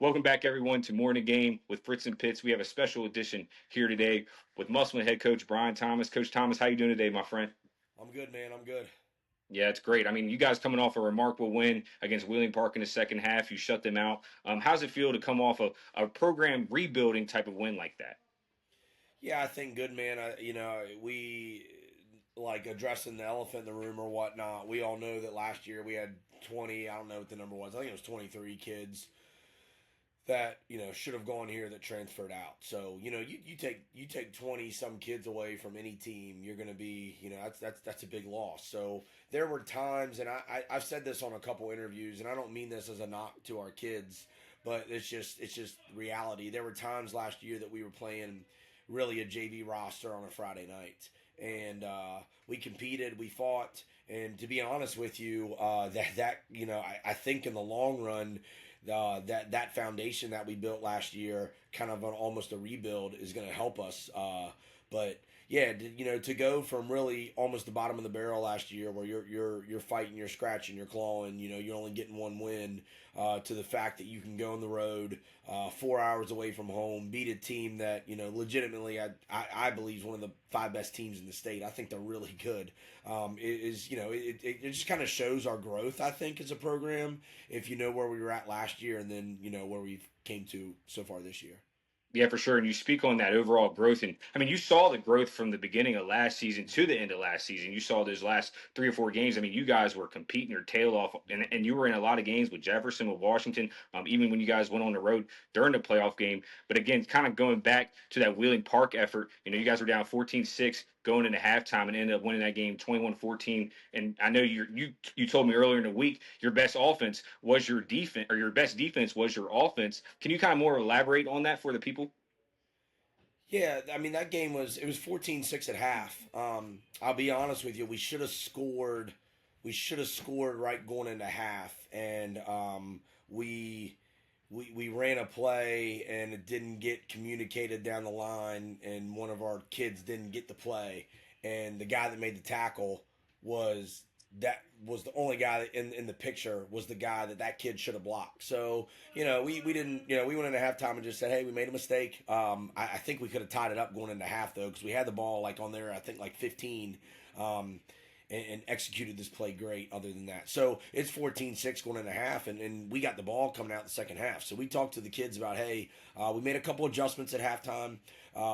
Welcome back, everyone, to Morning Game with Fritz and Pitts. We have a special edition here today with Musselman head coach Brian Thomas. Coach Thomas, how you doing today, my friend? I'm good, man. I'm good. Yeah, it's great. I mean, you guys coming off a remarkable win against Wheeling Park in the second half. You shut them out. How's it feel to come off a program rebuilding type of win like that? Yeah, I think good, man. We like addressing the elephant in the room or whatnot. We all know that last year we had 20. I don't know what the number was. I think it was 23 kids that should have gone here that transferred out. So you take 20 some kids away from any team, you're going to be that's a big loss. So there were times, and I've said this on a couple interviews, and I don't mean this as a knock to our kids, but it's just reality. There were times last year that we were playing really a JV roster on a Friday night. And we competed, we fought, and to be honest with you, I think in the long run, that foundation that we built last year, kind of almost a rebuild, is going to help us. But yeah, to go from really almost the bottom of the barrel last year, where you're fighting, you're scratching, you're clawing, you're only getting one win, to the fact that you can go on the road, 4 hours away from home, beat a team that legitimately I believe is one of the five best teams in the state. I think they're really good. It just kind of shows our growth, I think, as a program, if you know where we were at last year and then where we've came to so far this year. Yeah, for sure. And you speak on that overall growth. And I mean, you saw the growth from the beginning of last season to the end of last season. You saw those last 3 or 4 games. I mean, you guys were competing your tail off, and you were in a lot of games with Jefferson, with Washington, even when you guys went on the road during the playoff game. But again, kind of going back to that Wheeling Park effort, you guys were down 14-6 going into halftime and ended up winning that game 21-14. And I know you told me earlier in the week your best offense was your defense, or your best defense was your offense. Can you kind of more elaborate on that for the people? Yeah, I mean that game was 14-6 at half. I'll be honest with you, we should have scored. We should have scored right going into half, and we ran a play and it didn't get communicated down the line, and one of our kids didn't get the play, and the guy that made the tackle was that was the only guy in the picture was the guy that kid should have blocked. So we didn't we went into halftime and just said, hey, we made a mistake. I think we could have tied it up going into half though, because we had the ball like on there, I think like 15. And executed this play great other than that. So it's 14-6 going into half, and we got the ball coming out the second half. So we talked to the kids about, hey, we made a couple adjustments at halftime.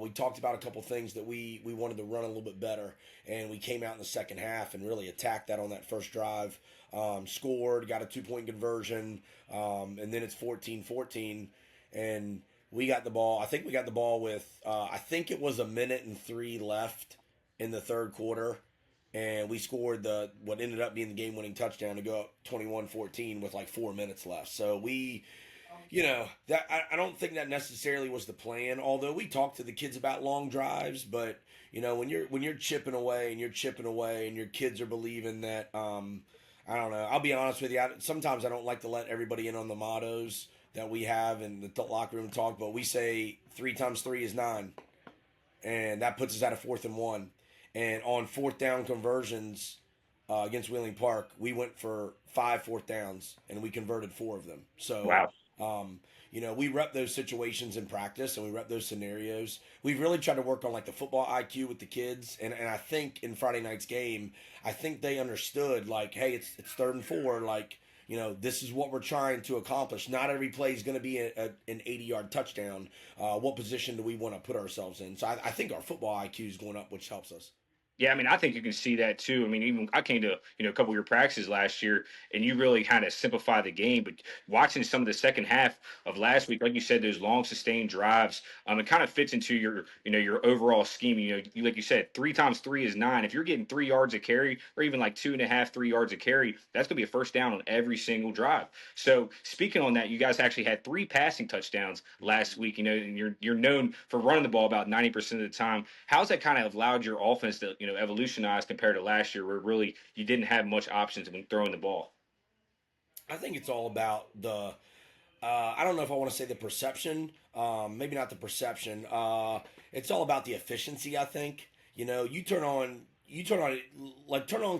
We talked about a couple things that we wanted to run a little bit better, and we came out in the second half and really attacked that on that first drive. Scored, got a 2-point conversion, and then it's 14-14, and we got the ball. I think we got the ball with, I think it was 1:03 left in the third quarter, and we scored the what ended up being the game-winning touchdown to go up 21-14 with like 4 minutes left. So that I don't think that necessarily was the plan. Although we talked to the kids about long drives, but when you're chipping away and you're chipping away and your kids are believing that, I don't know. I'll be honest with you. Sometimes I don't like to let everybody in on the mottos that we have in the locker room talk, but we say 3 times 3 is 9, and that puts us at a 4th and 1. And on fourth down conversions against Wheeling Park, we went for 5 4th downs and we converted 4 of them. So, Wow. we rep those situations in practice and we rep those scenarios. We've really tried to work on like the football IQ with the kids, and I think in Friday night's game, I think they understood like, hey, it's 3rd and 4, like. This is what we're trying to accomplish. Not every play is going to be an 80-yard touchdown. What position do we want to put ourselves in? So I think our football IQ is going up, which helps us. Yeah, I mean, I think you can see that too. I mean, even I came to a couple of your practices last year, and you really kind of simplify the game. But watching some of the second half of last week, like you said, those long sustained drives, it kind of fits into your your overall scheme. Like you said, 3 times 3 is 9. If you're getting 3 yards a carry, or even like 2.5, 3 yards a carry, that's gonna be a first down on every single drive. So speaking on that, you guys actually had 3 passing touchdowns last week. And you're known for running the ball about 90% of the time. How's that kind of allowed your offense to evolutionize compared to last year, where really you didn't have much options when throwing the ball? I think it's all about the. I don't know if I want to say the perception. Maybe not the perception. It's all about the efficiency. I think you turn on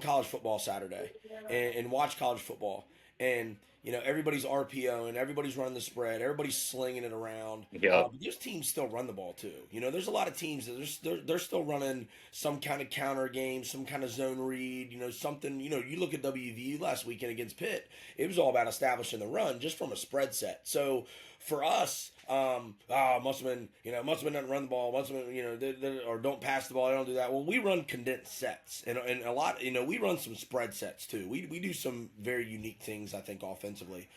college football Saturday and watch college football, and everybody's RPO and everybody's running the spread, everybody's slinging it around. Yep. But those teams still run the ball too. There's a lot of teams that they're still running some kind of counter game, some kind of zone read. Something. You look at WVU last weekend against Pitt. It was all about establishing the run just from a spread set. So for us, Musselman doesn't run the ball. Musselman, or don't pass the ball. They don't do that. Well, we run condensed sets, and a lot. We run some spread sets too. We do some very unique things, I think, offensively.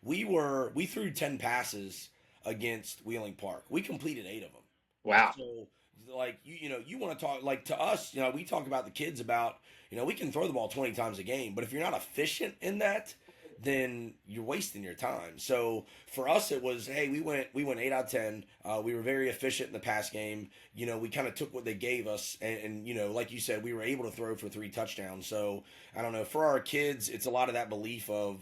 We threw 10 passes against Wheeling Park. We completed 8 of them. Wow. So like you want to talk like to us, we talk about the kids about, we can throw the ball 20 times a game, but if you're not efficient in that, then you're wasting your time. So for us, it was, hey, we went 8 out of 10. We were very efficient in the pass game. We kind of took what they gave us, and like you said, we were able to throw for 3 touchdowns. So I don't know. For our kids, it's a lot of that belief of,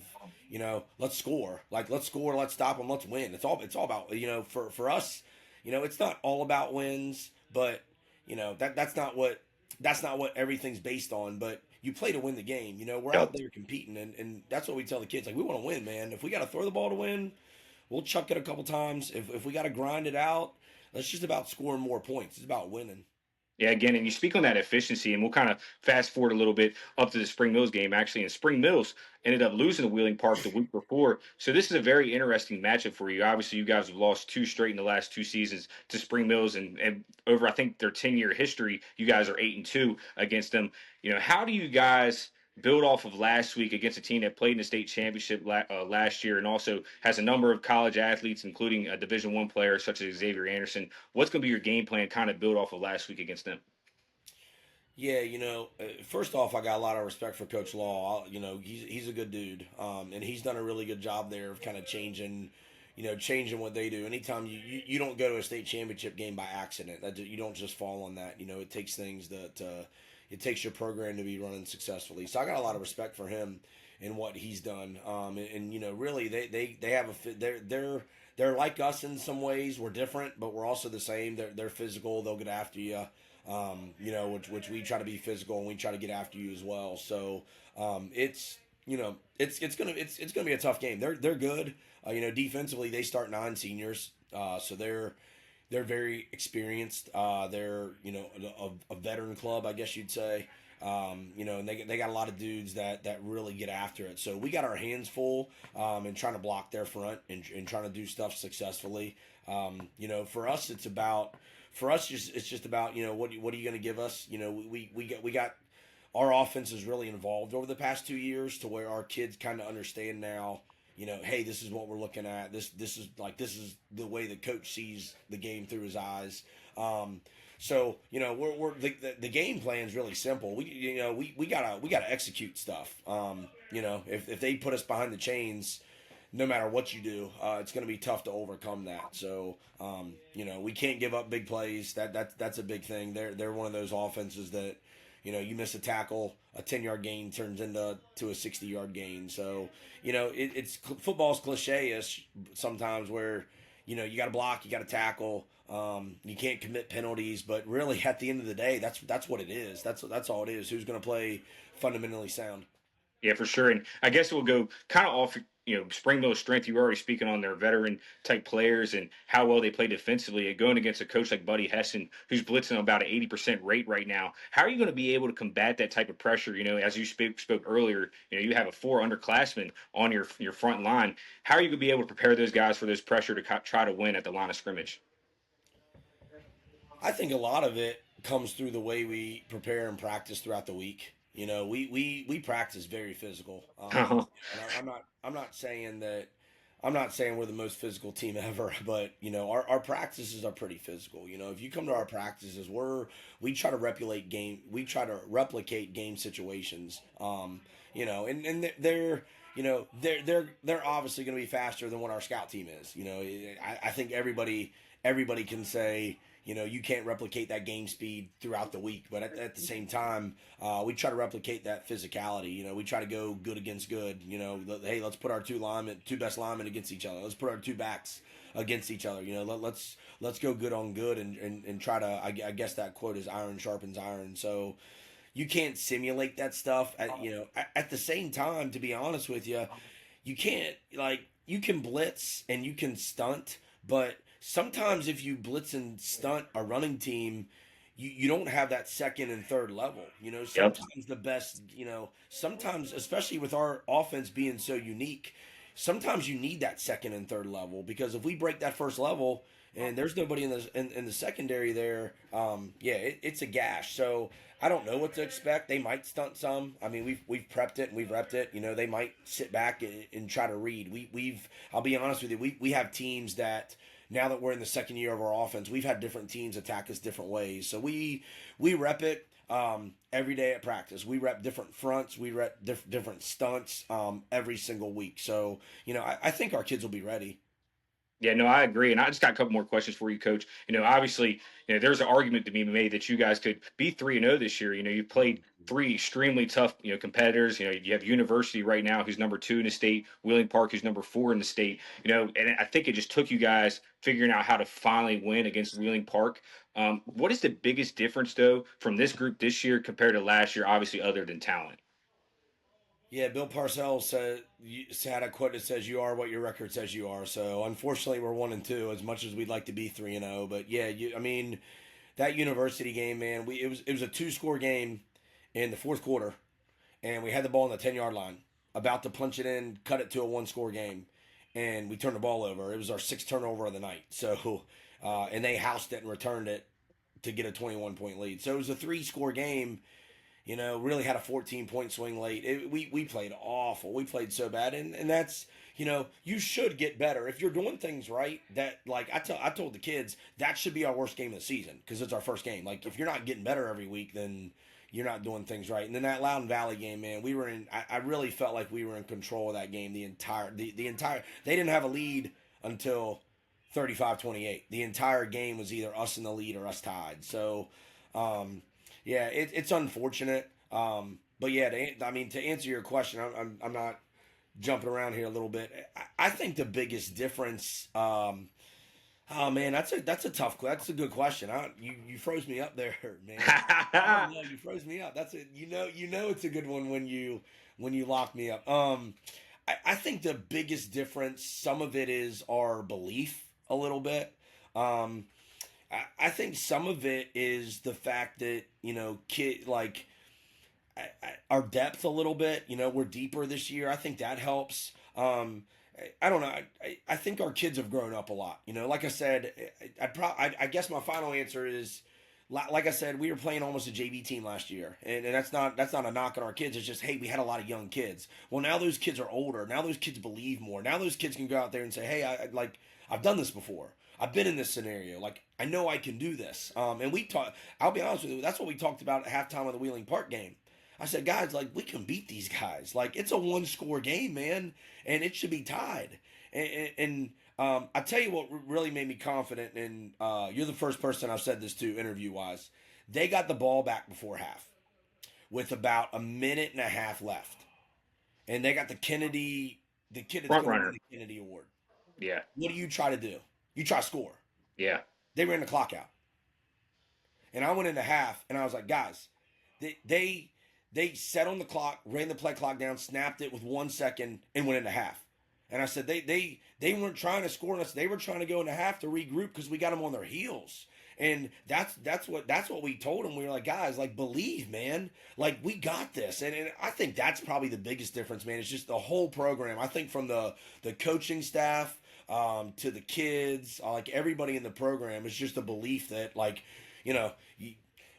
let's score, let's stop them, let's win. It's all about, for us, it's not all about wins, but that's not what everything's based on. But you play to win the game. We're out Yep. there competing, and that's what we tell the kids. Like, we want to win, man. If we got to throw the ball to win, we'll chuck it a couple times. If we got to grind it out, that's just about scoring more points. It's about winning. Yeah, again, and you speak on that efficiency, and we'll kind of fast forward a little bit up to the Spring Mills game. Actually, and Spring Mills ended up losing to Wheeling Park the week before. So this is a very interesting matchup for you. Obviously, you guys have lost 2 straight in the last 2 seasons to Spring Mills, and over I think their 10-year history, you guys are 8-2 against them. How do you guys build off of last week against a team that played in the state championship last year and also has a number of college athletes, including a Division I player such as Xavier Anderson? What's going to be your game plan, kind of build off of last week against them? Yeah, first off, I got a lot of respect for Coach Law. He's a good dude, and he's done a really good job there of kind of changing what they do. Anytime you don't go to a state championship game by accident, you don't just fall on that. It takes things that it takes your program to be running successfully. So I got a lot of respect for him and what he's done. And really they have they're like us in some ways. We're different, but we're also the same. They're physical. They'll get after you. Which we try to be physical and we try to get after you as well. So it's gonna be a tough game. They're good. Defensively they start 9 seniors, so they're very experienced. They're a veteran club, I guess you'd say. And they got a lot of dudes that really get after it. So we got our hands full in trying to block their front and trying to do stuff successfully. For us, it's just about what are you going to give us? We got our offense is really involved over the past 2 years to where our kids kind of understand now. Hey, this is what we're looking at. This is the way the coach sees the game through his eyes. So we're the game plan is really simple. We gotta execute stuff. If they put us behind the chains, no matter what you do, it's going to be tough to overcome that. So, we can't give up big plays. That's a big thing. They're one of those offenses that, you miss a tackle, a 10-yard gain turns into a 60-yard gain. So, it's football's cliche-ish sometimes where, you got to block, you got to tackle. You can't commit penalties, but really at the end of the day, that's what it is. That's all it is. Who's going to play fundamentally sound? Yeah, for sure. And I guess we'll go kind of off, Springville's strength. You were already speaking on their veteran type players and how well they play defensively. And going against a coach like Buddy Hessen, who's blitzing about an 80% rate right now. How are you going to be able to combat that type of pressure? As you spoke earlier, you have 4 underclassmen on your front line. How are you going to be able to prepare those guys for this pressure to try to win at the line of scrimmage? I think a lot of it comes through the way we prepare and practice throughout the week. We practice very physical, and I'm not saying that. I'm not saying we're the most physical team ever, but our practices are pretty physical. If you come to our practices, we try to replicate game situations. And they're obviously going to be faster than what our scout team is. I think everybody can say, you can't replicate that game speed throughout the week, but at the same time, we try to replicate that physicality. We try to go good against good. Hey, let's put our two best linemen against each other. Let's put our two backs against each other. Let's go good on good and try to. I guess that quote is iron sharpens iron. So you can't simulate that stuff. At the same time, to be honest with you, you can't like you can blitz and you can stunt, but sometimes if you blitz and stunt a running team, you don't have that second and third level. You know, Yep. sometimes the best, sometimes especially with our offense being so unique, sometimes you need that second and third level because if we break that first level and there's nobody in the secondary there, yeah, it's a gash. So I don't know what to expect. They might stunt some. I mean, we've prepped it and we've repped it. You know, they might sit back and try to read. We've I'll be honest with you. We have teams that now that we're in the second year of our offense, we've had different teams attack us different ways. So we rep it every day at practice. We rep different fronts. We rep different stunts every single week. So I think our kids will be ready. Yeah, no, I agree. And I just got a couple more questions for you, Coach. Obviously, there's an argument to be made that you guys could be 3-0 this year. You played three extremely tough, competitors. You have University right now, who's number 2 in the state, Wheeling Park, who's number 4 in the state. And I think it just took you guys figuring out how to finally win against Wheeling Park. What is the biggest difference, though, from this group this year compared to last year, obviously, other than talent? Yeah, Bill Parcells had a quote that says, "You are what your record says you are." So unfortunately, we're 1-2. As much as we'd like to be 3-0, but yeah, I mean, that University game, man, it was a two-score game in the fourth quarter, and we had the ball on the 10-yard line, about to punch it in, cut it to a one-score game, and we turned the ball over. It was our sixth turnover of the night. So, and they housed it and returned it to get a 21-point lead. So it was a three-score game. Really had a 14-point swing late. We played awful. We played so bad, and that's you should get better if you're doing things right. That like I told the kids that should be our worst game of the season because it's our first game. Like if you're not getting better every week, then you're not doing things right. And then that Loudon Valley game, man, we were in. I really felt like we were in control of that game the entire. They didn't have a lead until 35-28. The entire game was either us in the lead or us tied. So. Yeah, it's unfortunate. But yeah, I mean, to answer your question, I'm not jumping around here a little bit. I think the biggest difference. Oh man, that's a good question. You froze me up there, man. I don't know. You froze me up. That's it. It's a good one when you lock me up. I think the biggest difference. Some of it is our belief a little bit. Um, I think some of it is the fact that kid like our depth a little bit. We're deeper this year. I think that helps. I don't know. I think our kids have grown up a lot. Like I said, I guess my final answer is, like I said, we were playing almost a JV team last year, and that's not a knock on our kids. It's just, hey, we had a lot of young kids. Well, now those kids are older. Now those kids believe more. Now those kids can go out there and say, hey, I've done this before. I've been in this scenario. Like I know I can do this. And we talk. I'll be honest with you. That's what we talked about at halftime of the Wheeling Park game. I said, guys, like we can beat these guys. Like it's a one-score game, man, and it should be tied. And I tell you what really made me confident, and you're the first person I've said this to interview-wise. They got the ball back before half with about a minute and a half left, and they got the kid that's Front going to win runner. the Kennedy Award. Yeah. What do you try to do? You try to score. Yeah. They ran the clock out, and I went into half, and I was like, guys, they they they set on the clock, ran the play clock down, snapped it with 1 second, and went into half. And I said they weren't trying to score on us. They were trying to go into half to regroup because we got them on their heels. And that's what we told them. We were like, guys, like believe, man, like we got this. And I think that's probably the biggest difference, man. It's just the whole program. I think from the coaching staff to the kids, like everybody in the program, it's just a belief that like, you know,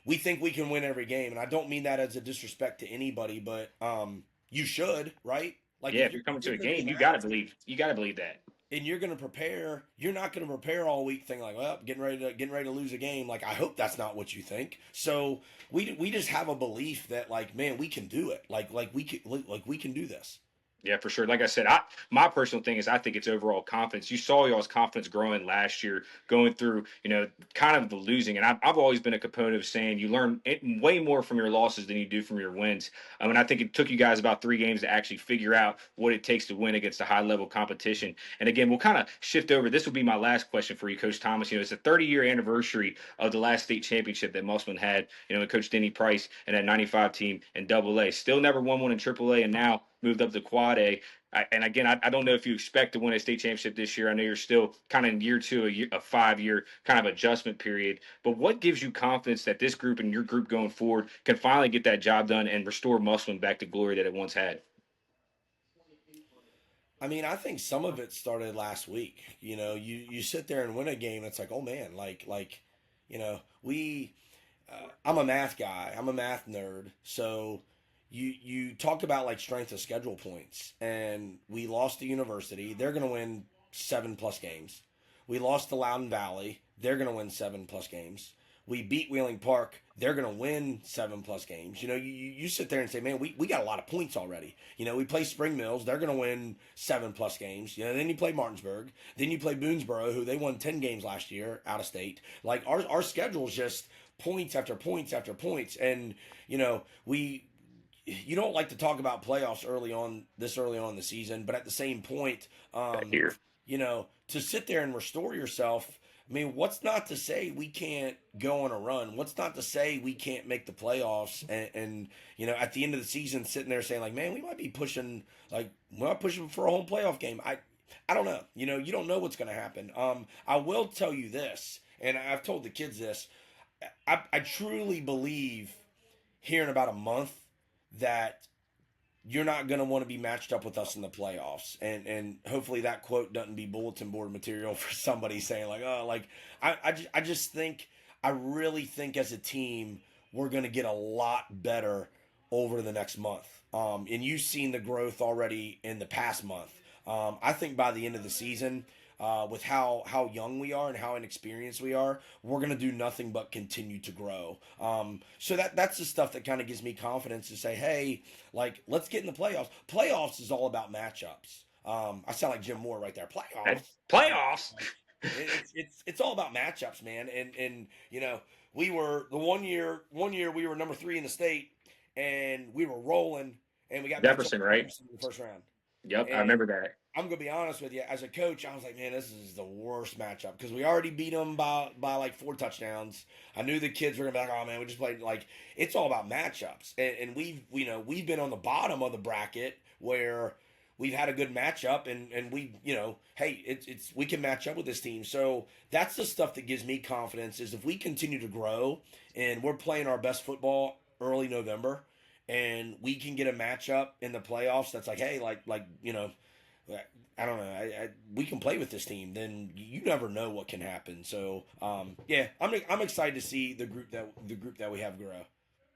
we think we can win every game. And I don't mean that as a disrespect to anybody, but you should, right? Like Yeah. if If you're you're coming if you're to a going to be game, in the you gotta house believe. You gotta believe that. and you're going to prepare, you're not going to prepare all week thinking like, well, getting ready to lose a game. Like I hope that's not what you think. So we just have a belief that like, man, we can do it. Like we can do this. Yeah, for sure. Like I said, my personal thing is I think it's overall confidence. You saw y'all's confidence growing last year, going through kind of the losing, and I've always been a component of saying you learn way more from your losses than you do from your wins. And I think it took you guys about 3 games to actually figure out what it takes to win against a high level competition. And again, we'll kind of shift over. This will be my last question for you, Coach Thomas. It's a 30-year anniversary of the last state championship that Musselman had. With Coach Denny Price and that '95 team in Double A. Still never won one in Triple A, and now moved up to Quad A. And again, I don't know if you expect to win a state championship this year. I know you're still kind of in year two, a 5 year kind of adjustment period. But what gives you confidence that this group and your group going forward can finally get that job done and restore Musselman back to glory that it once had? I mean, I think some of it started last week. You sit there and win a game. It's like, oh man, we. I'm a math guy. I'm a math nerd. So you talk about like strength of schedule points, and we lost to University. They're going to win 7+ games. We lost to Loudon Valley. They're going to win 7+ games. We beat Wheeling Park. They're going to win 7+ games. You sit there and say, man, we got a lot of points already. We play Spring Mills. They're going to win 7+ games. Then you play Martinsburg. Then you play Boonesboro, who they won 10 games last year out of state. Like our schedule's just points after points after points. And, you don't like to talk about playoffs this early on in the season, but at the same point, Here. to sit there and restore yourself. I mean, what's not to say we can't go on a run? What's not to say we can't make the playoffs? And at the end of the season, sitting there saying like, man, we might be pushing we're not pushing for a home playoff game. I don't know. You don't know what's going to happen. I will tell you this, and I've told the kids this. I truly believe here in about a month that you're not going to want to be matched up with us in the playoffs. And hopefully that quote doesn't be bulletin board material for somebody saying like, oh, like I just think, I really think as a team, we're going to get a lot better over the next month. And you've seen the growth already in the past month. I think by the end of the season, with how young we are and how inexperienced we are, we're gonna do nothing but continue to grow. So that's the stuff that kind of gives me confidence to say, hey, like let's get in the playoffs. Playoffs is all about matchups. I sound like Jim Moore right there. And Playoffs, playoffs. it's all about matchups, man. And we were the one year we were number 3 in the state, and we were rolling, and we got matched up Jefferson, with right? Jefferson in the first round. Yep, I And remember that. I'm gonna be honest with you. As a coach, I was like, man, this is the worst matchup because we already beat them by like 4 touchdowns. I knew the kids were gonna be like, oh man, we just played like it's all about matchups, and we've been on the bottom of the bracket where we've had a good matchup, and we hey, it's we can match up with this team. So that's the stuff that gives me confidence is if we continue to grow and we're playing our best football early November and we can get a matchup in the playoffs that's like, hey, I don't know. We can play with this team. Then you never know what can happen. So yeah, I'm excited to see the group that we have grow.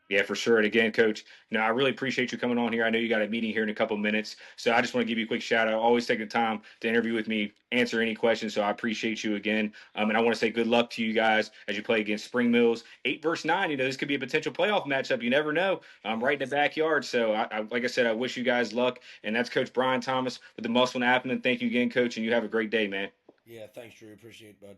Yeah, for sure. And again, Coach, I really appreciate you coming on here. I know you got a meeting here in a couple minutes, so I just want to give you a quick shout out. Always take the time to interview with me, answer any questions. So I appreciate you again. And I want to say good luck to you guys as you play against Spring Mills 8 versus 9. This could be a potential playoff matchup. You never know. Yeah. Right in the backyard. So like I said, I wish you guys luck. And that's Coach Brian Thomas with the Muscle and Appleton. Thank you again, Coach, and you have a great day, man. Yeah. Thanks, Drew. Appreciate it, bud.